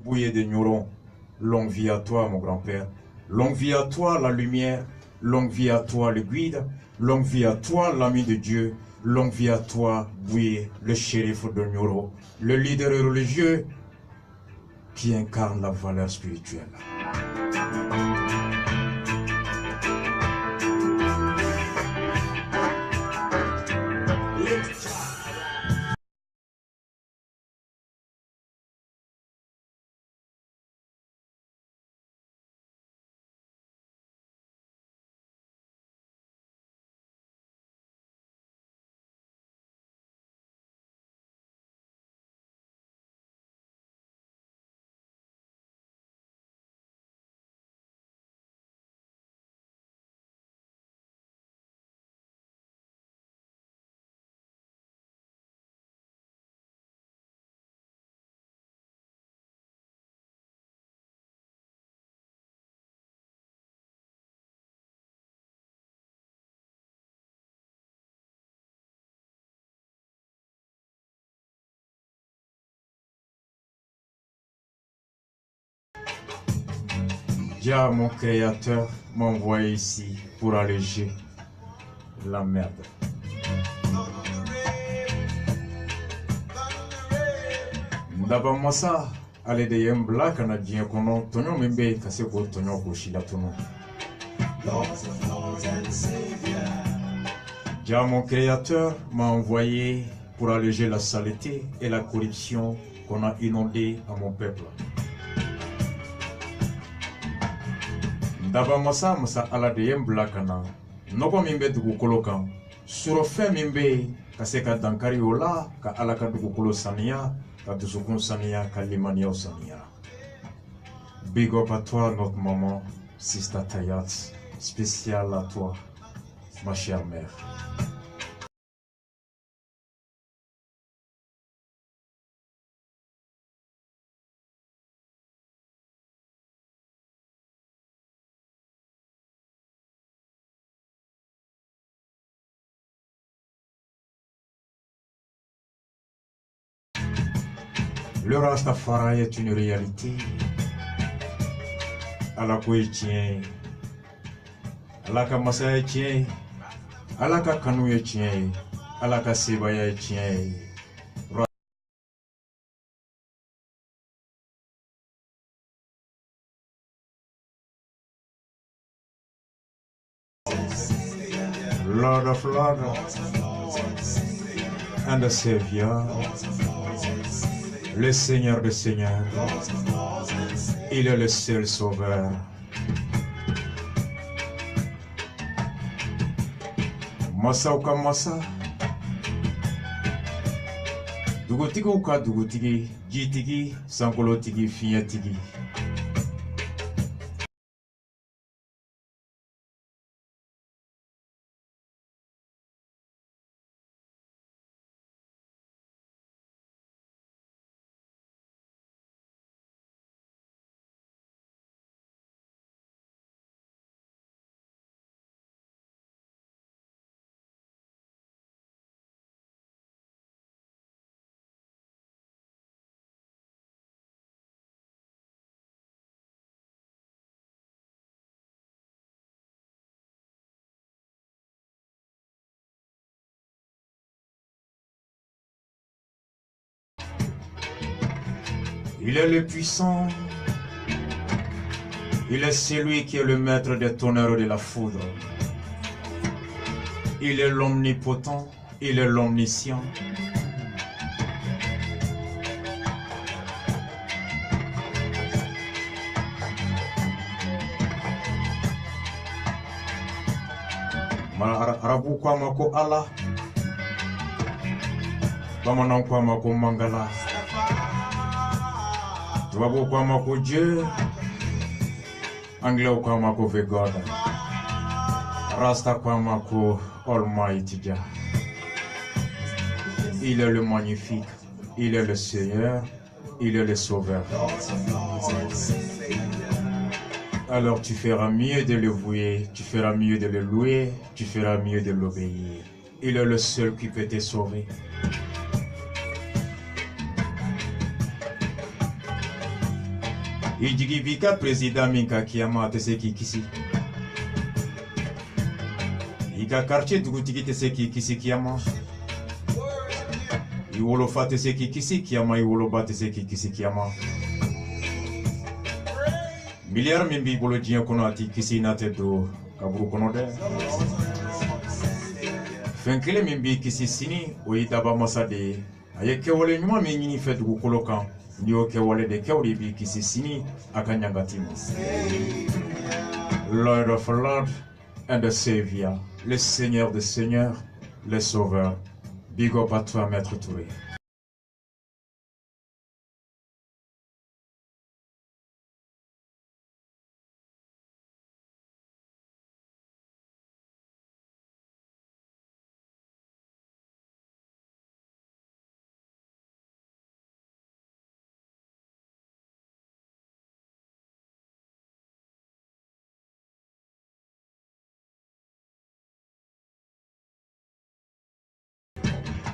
Bouillet de Gnoron, longue vie à toi, mon grand-père. Longue vie à toi, la lumière. Longue vie à toi, le guide. Longue vie à toi, l'ami de Dieu. Longue vie à toi, Bouillet, le shérif de Gnoron, le leader religieux qui incarne la valeur spirituelle. Dia, mon créateur, m'a envoyé ici pour alléger la merde. D'abord, moi ça, allez de yembla canadien kono, tonyo mimbe kase ko tonyo ko shila tono. Dia, mon créateur, m'a envoyé pour alléger la saleté et la corruption qu'on a inondée à mon peuple. D'abord, masa ala de yembla kana noko mimbe dugukolo kan suro fɛn min be ka se ka dankari o la ka ala ka dugukolo saniya ka dusukun saniya ka limaniyaw saniya. Big up à toi notre maman Sista Tayat, spécial à toi ma chère mère. Le Rastafari est une réalité. Alako est tien, Alaka Massa est tien, Alaka Kanu est tien, Alaka Sebaya est tien. Lord of Lords and the Savior, le Seigneur des Seigneurs, il est le seul sauveur. Massa uka massa, dugutigi uka dugutigi, jitigi, sankolotigi, finyatigi. Il est le puissant, il est celui qui est le maître des tonnerres de la foudre. Il est l'omnipotent, il est l'omniscient. Arabu kwa mako Allah, Bamanan kwa mako Mangala. Tubabu kwa mako Dieu, Anglais kwa mako God, Rasta kwa mako Almighty Jah. Il est le magnifique, il est le Seigneur, il est le Sauveur. Alors tu feras mieux de le vouer, tu feras mieux de le louer, tu feras mieux de l'obéir. Il est le seul qui peut te sauver. Ijigi vika président minka kiyama teseki kisi. Ika quartier dugutigi teseki kisi kiyama. Iwolofa teseki kisi kiyama iwoloba teseki kisi kiyama. Milliard mimbi bolo diɲɛ kɔnɔ ati kisi n'a tɛ don kaburu kɔnɔ dɛ. Fɛn kelen min b'i kisi sini o ye daba masa de ye. A ye kɛwale ɲuman min ɲini fɛ dugukolo kan. N'i y'o kɛwale de kɛ o de b'i kisi sini a ka ɲangati ma. Lord of Lord and the Savior, le Seigneur des Seigneurs, le Sauveur. Big up à toi, Maître Touré.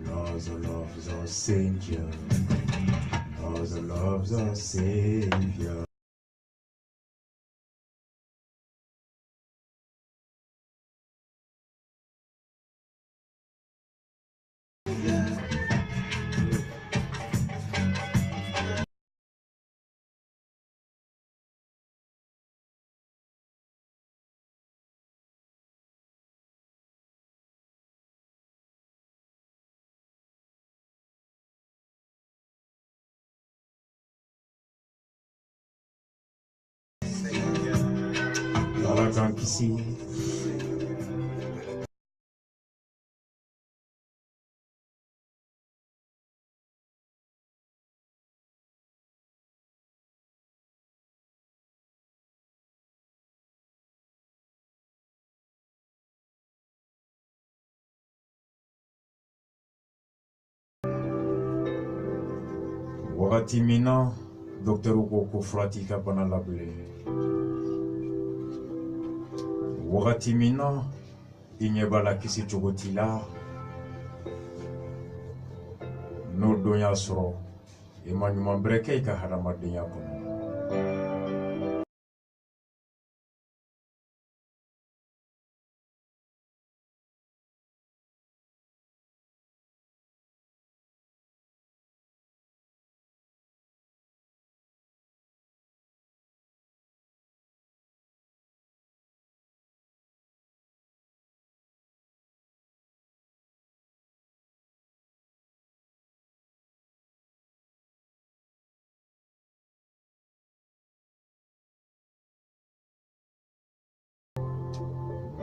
Lord of the Savior, Lord of the Savior. Alakan kisi. Wagati min na docteur ko ko fura t'i ka bana labilen. Wagati min na i ɲɛ b'a la kisi cogo t'i la. N'o don y'a sɔrɔ i ma ɲuman bɛrɛ kɛ i ka hadamadenya kɔnɔ.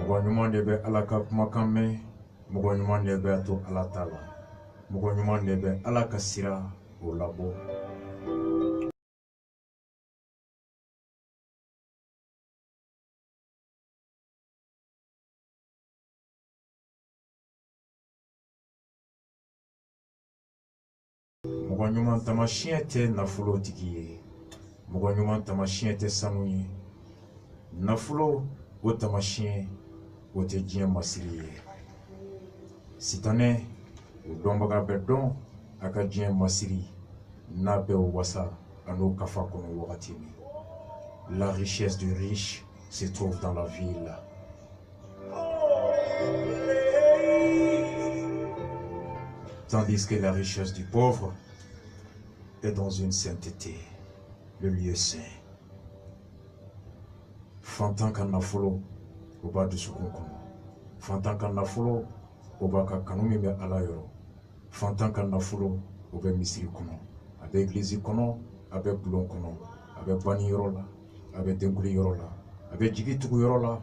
Mɔgɔ ɲuman de bɛ Ala ka kumakan mɛn, mɔgɔ ɲuman de bɛ to Ala ta la, mɔgɔ ɲuman de bɛ Ala ka sira o labɔ. Mɔgɔ ɲuman taamasiyɛn tɛ nafolotigi ye, mɔgɔ ɲuman taamasiyɛn tɛ sanu ye, nafolo o taamasiyɛn o tɛ diɲɛ masiri ye. Sitanɛ o dɔnbaga bɛ dɔn a ka diɲɛ masiri n'a bɛ wasa a n'o kafa kɔnɔ wagati min. La richesse du riche se trouve dans la ville. Tandis que la richesse du pauvre est dans une sainteté, le lieu saint. Fantan ka nafolo o b'a dusukun kɔnɔ. Fantan ka nafolo o b'a ka kanu min bɛ Ala yɔrɔ. Fantan ka nafolo o bɛ misiri kɔnɔ, a bɛ église kɔnɔ, a bɛ bulon kɔnɔ, a bɛ bani yɔrɔ la, a bɛ denkuli yɔrɔ la, a bɛ jigi tugu yɔrɔ la.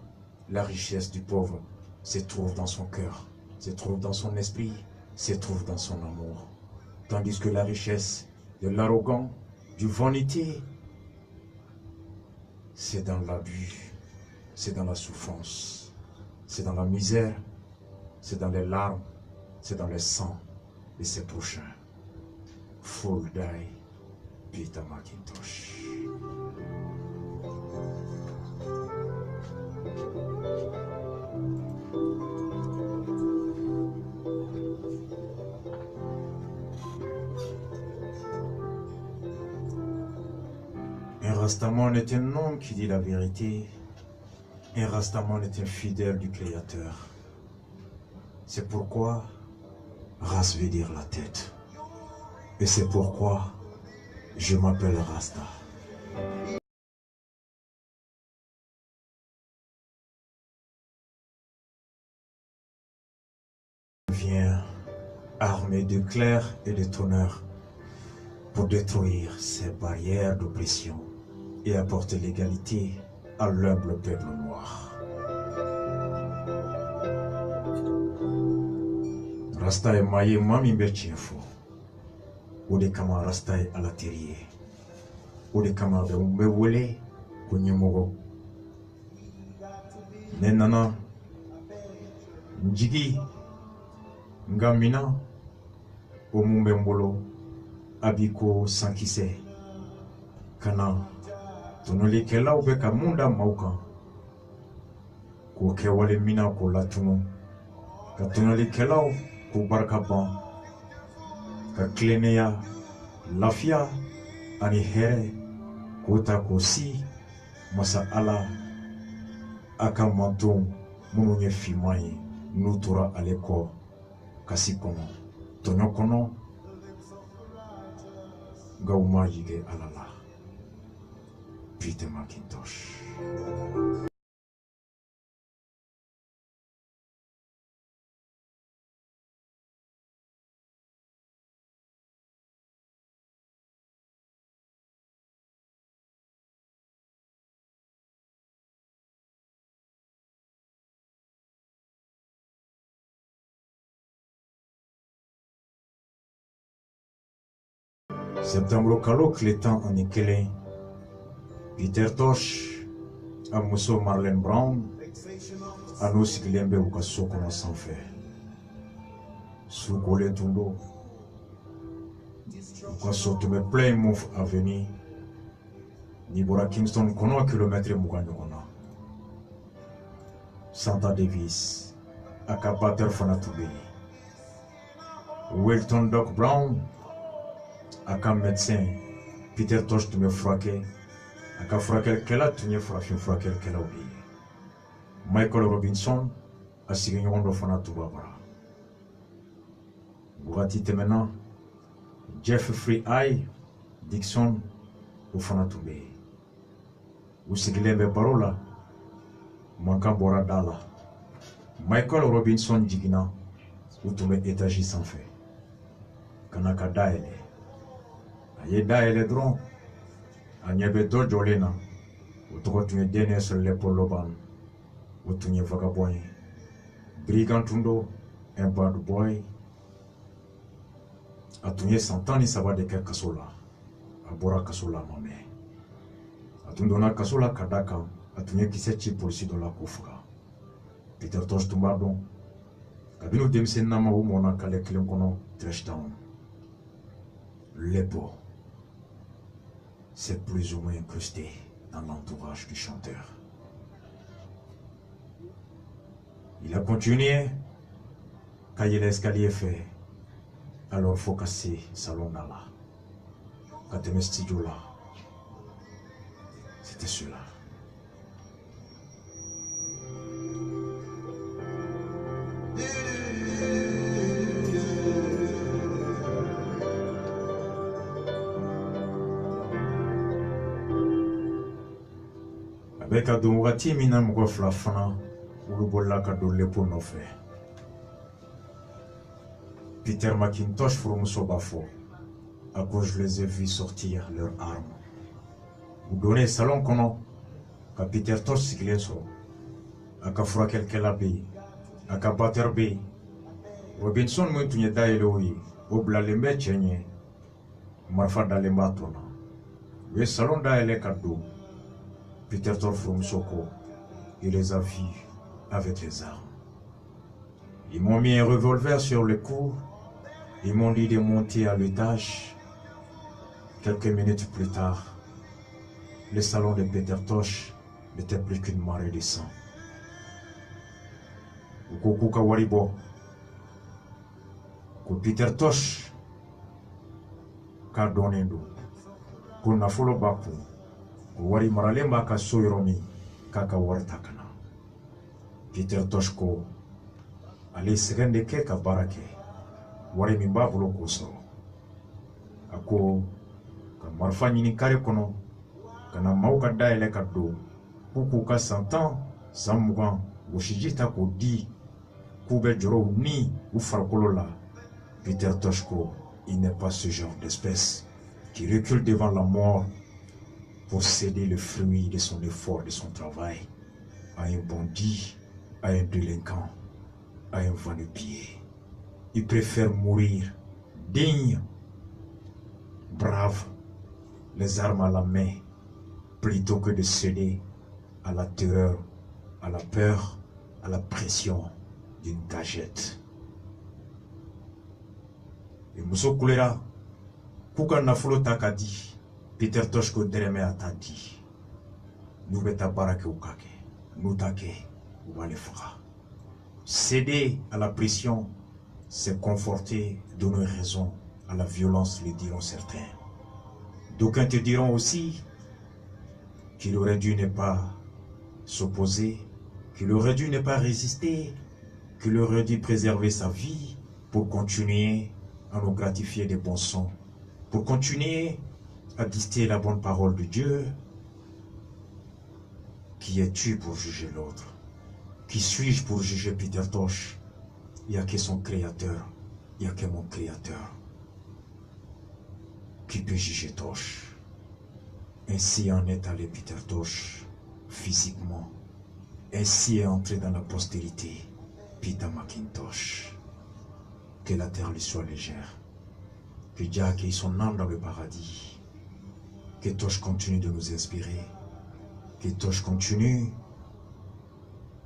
La richesse du pauvre se trouve dans son cœur, se trouve dans son esprit, se trouve dans son amour. Tandis que la richesse de l'arrogant, du vanité, c'est dans l'abus, c'est dans la souffrance, c'est dans la misère, c'est dans les larmes, c'est dans le sang de ses prochains. Full die, Peter McIntosh. Un Rastaman est un homme qui dit la vérité. Un Rastaman est un fidèle du Créateur. C'est pourquoi Ras veut dire la tête. Et c'est pourquoi je m'appelle Rasta. Vient armé de clair et de tonnerre pour détruire ces barrières d'oppression et apporter l'égalité à l'humble peuple noir. Rasta est maillé mami bertiefo. Ou de kama Rasta est à la terrier. Ou de kama be umbe wole kunyemogo. Nenana njigi ngamina omumbe mbolo abiko sankise kana tonoli kela ube kamunda mauka ko kewale mina ko latuno ka tonoli kela ko barka ban ka kleneya lafia ani here kota ko si masa ala aka manton munu nye fimai nutura aleko kasi kono tonyo kono gauma yige alala Peter McIntosh. Septembre kalo kletan en ekele Peter Tosh Amuso Marlene Brown Anu Siglembe Ukaso kono sanfe Sukole tundo Ukaso tume Plymouth Avenue Nibora Kingston kono kilometre muganyo kono Santa Davis Akabater Fanatube Wilton Doc Brown Aka médecin Peter Tosh tume frake aka frakel kela tunye frafin frakel kela obi Michael Robinson a sigi ɲɔgɔn dɔ fana tuba bara wagati tɛmɛna Jeff Free Eye Dixon o fana tun bɛ yen u sigilen bɛ baro la mankan bɔra da la Michael Robinson jiginna u tun bɛ étage sanfɛ ka na ka dayɛlɛ a ye dayɛlɛ dɔrɔn a ɲɛ bɛ dɔ jɔlen na o tɔgɔ tun ye Dennis Lepoloban o tun ye vagabond ye brigand tun don un bad boy a tun ye san 13 de kɛ kaso la a bɔra kaso la a ma mɛn a tun donna kaso la ka da kan a tun ye kisɛ ci polisi dɔ la k'o faga Peter Tosh tun b'a dɔn kabini o denmisɛnninama o mɔna kale kelen kɔnɔ Trashtown Lepo c'est plus ou moins incrusté dans l'entourage du chanteur. Il a continué quand il l'escalier fait. Alors il faut casser salon là. Quand il studio là, c'était celui-là. Avec un domwati mina mgo flafana ulubola ka do lepo nofɛ Peter McIntosh furumuso b'a fɔ à cause je les ai vus sortir leurs armes u donnen salon kɔnɔ ka Peter Tosh sigilen sɔrɔ a ka furakɛlikɛla bɛ yen a ka batteur bɛ yen Robinson min tun ye dayɛlɛ o ye o bilalen bɛ cɛ ɲɛ marifa dalen b'a tɔ la u ye salon dayɛlɛ ka don Peter Tosh furumuso il les a vus avec les armes. Ils m'ont mis un revolver sur le cou. Ils m'ont dit de monter à l'étage. Quelques minutes plus tard, le salon de Peter Tosh n'était plus qu'une marée de sang. Ukukuka waribo. Ko Peter Tosh ka donendo. Ko nafolo baku. wari maralen b'a ka so yɔrɔ min k'a ka wari ta ka na. Peter Tosh ko ale sɛgɛn de kɛ ka baara kɛ wari min b'a bolo k'o sɔrɔ. A ko ka marifa ɲini kare kɔnɔ ka na maaw ka dayɛlɛ ka don k'u ka san 10 san 20 gosiji ta k'o di k'u bɛ jɔrɔw ni u farikolo la. Peter Tosh ko il n'est pas ce genre d'espèce qui recule devant la mort pour céder le fruit de son effort, de son travail à un bandit, à un délinquant, à un va-de-pied. Il préfère mourir digne, brave, les armes à la main, plutôt que de céder à la terreur, à la peur, à la pression d'une gâchette. Et muso kulera kuka nafolo ta ka di Peter Tosh ko dɛrɛmɛ a t'a di n'u bɛ taa baara kɛ u k'a kɛ n'u t'a kɛ u b'a le faga. Céder à la pression, c'est conforter, donner raison à la violence, le diront certains. D'aucuns te diront aussi qu'il aurait dû ne pas s'opposer, qu'il aurait dû ne pas résister, qu'il aurait dû préserver sa vie pour continuer à nous gratifier des bons sons, pour continuer à distiller la bonne parole de Dieu. Qui es-tu pour juger l'autre? Qui suis-je pour juger Peter Tosh? Il n'y a que son créateur, il n'y a que mon créateur qui peut juger Tosh. Ainsi en est allé Peter Tosh physiquement. Ainsi est entré dans la postérité Peter McIntosh. Que la terre lui soit légère. Que Dieu accueille son âme dans le paradis. Que Tosh continue de nous inspirer. Que Tosh continue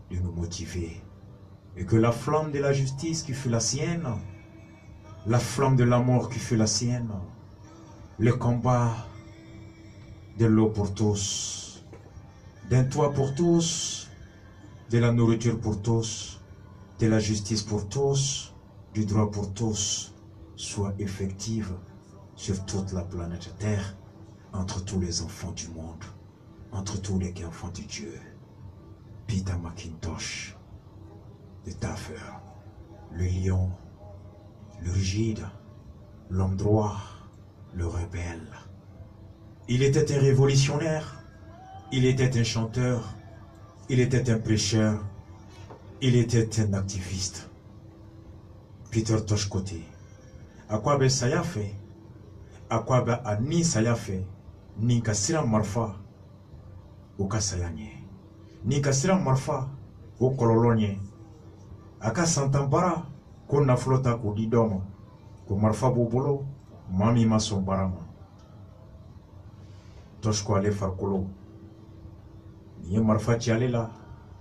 de nous motiver. Et que la flamme de la justice qui fut la sienne, la flamme de la mort qui fut la sienne, le combat de l'eau pour tous, d'un toit pour tous, de la nourriture pour tous, de la justice pour tous, du droit pour tous, soit effective sur toute la planète Terre, entre tous les enfants du monde, entre tous les enfants de Dieu. Peter McIntosh, le taffeur, le lion, le rigide, l'homme droit, le rebelle. Il était un révolutionnaire, il était un chanteur, il était un prêcheur, il était un activiste. Peter Tosh côté. À quoi ben ça y a fait? À quoi ben a ni ça y a fait? Ni kasira marfa au kasayanye. Ni kasira marfa au kololonye. Aka santambara ko na flota ko di doma. Ko marfa bobolo mami mason barama. Tosh ko ale farkolo. Ni marfa tialela,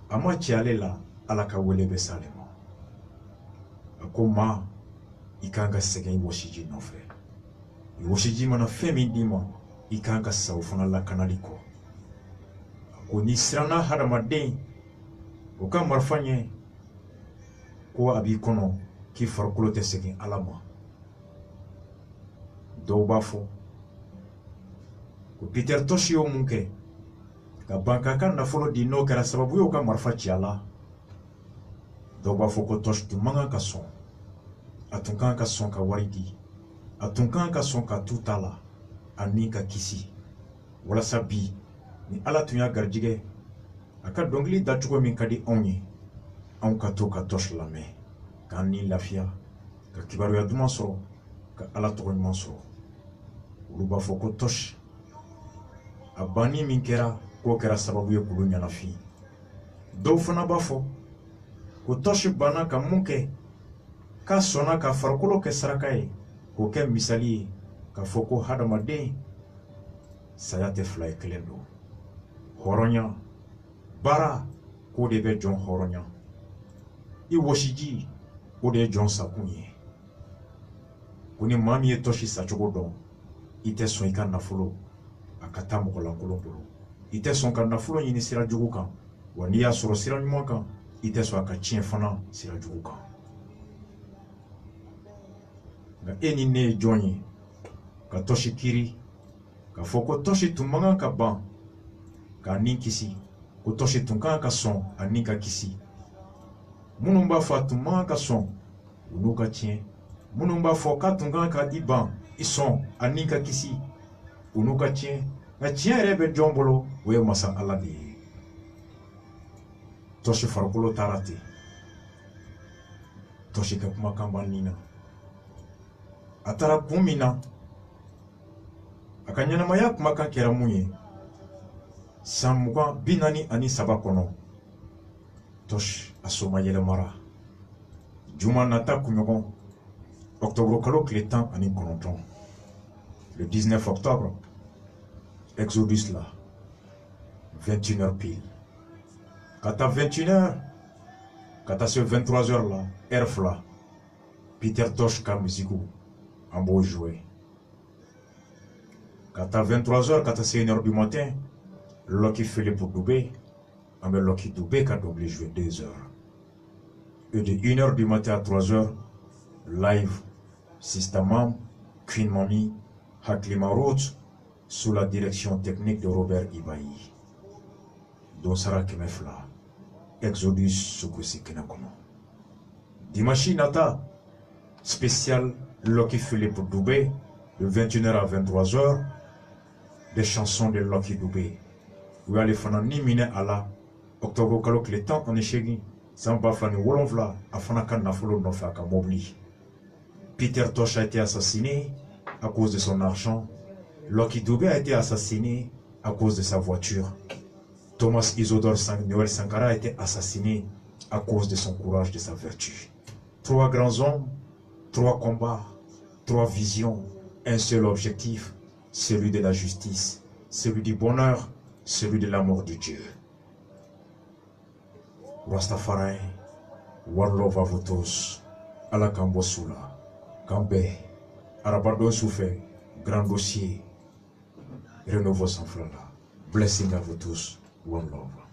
ama tialela ala ka wele besalema. Akoma ikanga sɛgɛn i wɔsiji nɔfɛ. I wɔsiji mana fɛn min d'i ma, i kan ka sa o fana lakanali kɔ. A ko n'i siranna hadamaden o ka marifa ɲɛ ko a b'i kɔnɔ k'i farikolo tɛ segin Ala ma. Dɔw b'a fɔ ko Peter Tosh y'o mun kɛ ka ban k'a ka nafolo di n'o kɛra sababu ye o ka marifa ci a la. Dɔw b'a fɔ ko Tosh tun man kan ka sɔn. A tun kan ka sɔn ka wari di. A tun kan ka sɔn ka tu ta la ani ka kisi. Walasa bi ni Ala tun y'a garijigɛ a ka dɔnkili da cogo min ka di anw ye, anw ka to ka Tosh lamɛn k'an ni lafiya, ka kibaruya duman sɔrɔ, ka Ala tɔgɔ ɲuman sɔrɔ. Olu b'a fɔ ko Tosh a banni min kɛra k'o kɛra sababu ye k'olu ɲanafin. Dɔw fana b'a fɔ ko Tosh banna ka mun kɛ k'a sɔnna ka farikolo kɛ saraka ye k'o kɛ misali ye k'a fɔ ko hadamaden saya tɛ fila ye kelen don. Hɔrɔnya, baara k'o de bɛ jɔn hɔrɔnya. I wɔsiji o de ye jɔn sakun ye. Ko ni maa min ye Tosh sacogo dɔn, i tɛ sɔn i ka nafolo a ka taa mɔgɔ lankolon bolo. I tɛ sɔn ka nafolo ɲini sira jugu kan, wa n'i y'a sɔrɔ sira ɲuman kan, i tɛ sɔn a ka tiɲɛ fana sira jugu kan. Nka e ni ne ye jɔn ye ka Tosh kiri k'a fɔ ko Tosh tun man kan ka ban ka nin kisi ko tɔsi tun kan ka sɔn a nin ka kisi minnu b'a fɔ a tun man ka sɔn u n'u ka tiɲɛ minnu b'a fɔ k'a tun kan ka i ban i sɔn a nin ka kisi u n'u ka tiɲɛ nka tiɲɛ yɛrɛ bɛ jɔn bolo o ye masa ala de ye tɔsi farikolo taara ten tɔsi ka kumakan b'a nin na a taara kun min na a ka ɲɛnamaya kumakan kɛra mun ye san 43 kɔnɔ tɔsi a soma yɛlɛmara juma nata kunɲɔgɔn octobre kalo tile 19 le 19 octobre exodus la 21h pile ka taa 21h ka taa se 23h la heure fila Peter Tosh ka musique an b'o jouer ka taa 23h ka taa se 1h du matin Lucky Philippe Dubé an bɛ Lucky Dubé ka double jouer 2h et de 1h du matin à 3h live Sister Mam Queen Mami Haklima Roach sous la direction technique de Robert Ibayi Donsara Kemefla Exodus Sukusi Kenakono dimanche nata spécial Lucky Philippe Dubé de 21h à 23h des chansons de Lucky Dubé où allez fana ni mine ala octobre kalo kile 18 Samba Fani Wolonvla a fana ka nafolo nɔfɛ a ka mobili Peter Tosh a été assassiné à cause de son argent. Lucky Dubé a été assassiné à cause de sa voiture. Thomas Isidore Noël Sankara a été assassiné à cause de son courage, de sa vertu. 3 grands hommes, 3 combats, 3 visions, un seul objectif, celui de la justice, celui du bonheur, celui de l'amour de Dieu. Rastafari, one love à vous tous, à la Kambosula. Kambé, Arabado Soufé, grand dossier, renouveau sans flamme. Blessing à vous tous, one love.